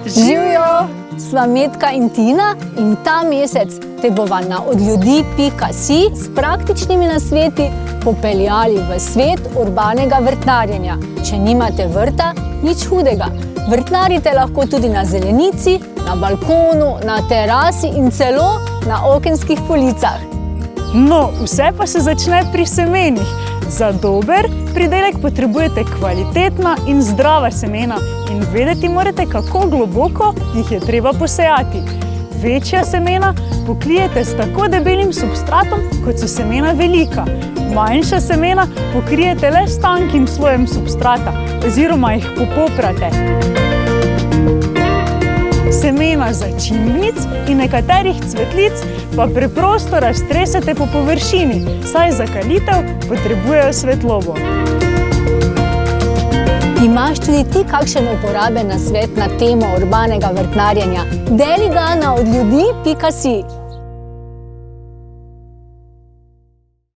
Živjo, sva Metka in Tina in ta mesec te bova na odljudi.si s praktičnimi nasveti popeljali v svet urbanega vrtnarjenja. Če nimate vrta, nič hudega. Vrtnarite lahko tudi na zelenici, na balkonu, na terasi in celo na okenskih policah. No, vse pa se začne pri semenih. Za dober pridelek potrebujete kvalitetna in zdrava semena in vedeti morate, kako globoko jih je treba posejati. Večja semena pokrijete s tako debelim substratom, kot so semena velika. Manjša semena pokrijete le s tankim slojem substrata oziroma jih popoprate. Semena začimbnic in nekaterih cvetlic pa preprosto raztresete po površini, saj za kalitev potrebujejo svetlobo. Imaš tudi ti kakšen uporaben nasvet na temo urbanega vrtnarjenja? Deli ga na odljudi.si.